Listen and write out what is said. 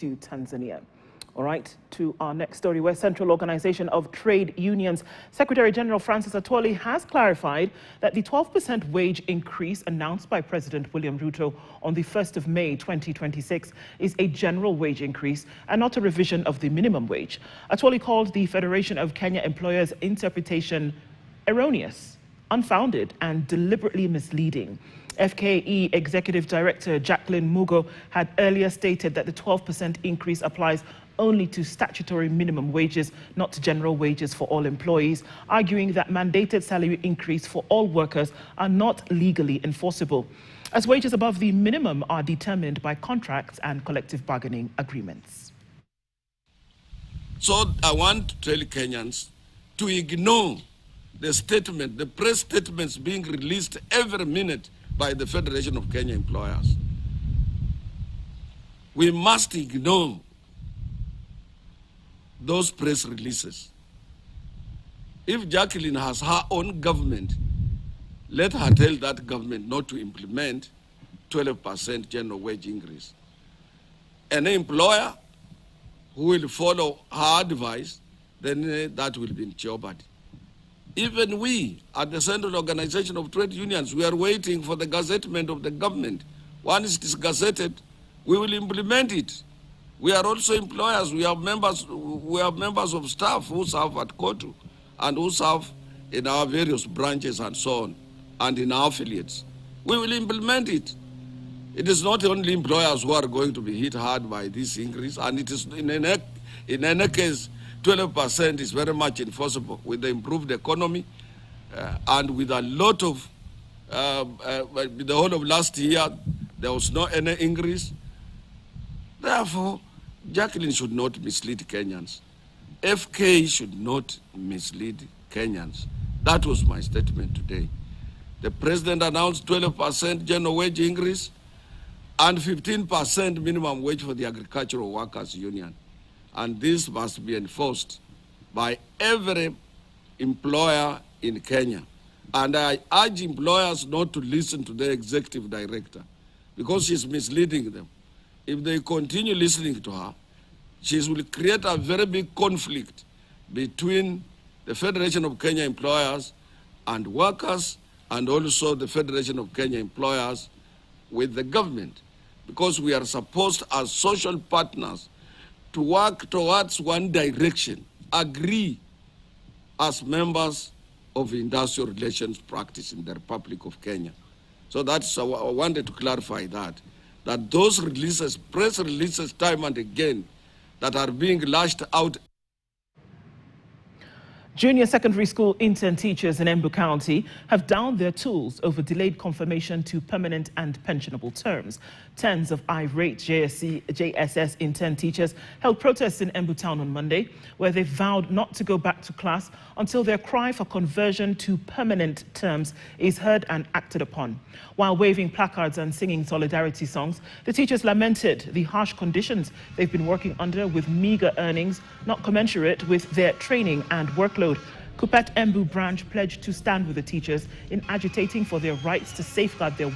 to Tanzania. All right, to our next story, where Central Organization of Trade Unions Secretary General Francis Atwoli has clarified that the 12% wage increase announced by President William Ruto on the 1st of May 2026 is a general wage increase and not a revision of the minimum wage. Atwoli called the Federation of Kenya Employers' interpretation erroneous, unfounded, and deliberately misleading. FKE Executive Director Jacqueline Mugo had earlier stated that the 12% increase applies only to statutory minimum wages, not to general wages for all employees, arguing that mandated salary increase for all workers are not legally enforceable, as wages above the minimum are determined by contracts and collective bargaining agreements. So I want to tell Kenyans to ignore the statement, the press statements being released every minute by the Federation of Kenya Employers. We must ignore those press releases. If Jacqueline has her own government, let her tell that government not to implement 12% general wage increase. An employer who will follow her advice, then that will be in jeopardy. Even we, at the Central Organization of Trade Unions, we are waiting for the gazettement of the government. Once it is gazetted, we will implement it. We are also employers. We have members of staff who serve at Kotu and who serve in our various branches and so on, and in our affiliates. We will implement it. It is not only employers who are going to be hit hard by this increase, and it is in any case, 12% is very much enforceable with the improved economy and with a lot of, the whole of last year, there was no any increase. Therefore, Jacqueline should not mislead Kenyans. FK should not mislead Kenyans. That was my statement today. The president announced 12% general wage increase and 15% minimum wage for the agricultural workers union. And this must be enforced by every employer in Kenya. And I urge employers not to listen to the executive director because she's misleading them. If they continue listening to her, she will create a very big conflict between the Federation of Kenya Employers and workers, and also the Federation of Kenya Employers with the government, because we are supposed as social partners to work towards one direction, agree as members of industrial relations practice in the Republic of Kenya. So that's, I wanted to clarify that those releases, press releases time and again, that are being lashed out. Junior secondary school intern teachers in Embu County have downed their tools over delayed confirmation to permanent and pensionable terms. Tens of irate JSS intern teachers held protests in Embu town on Monday, where they vowed not to go back to class until their cry for conversion to permanent terms is heard and acted upon. While waving placards and singing solidarity songs, the teachers lamented the harsh conditions they've been working under, with meager earnings not commensurate with their training and workload. Kupet Embu branch pledged to stand with the teachers in agitating for their rights to safeguard their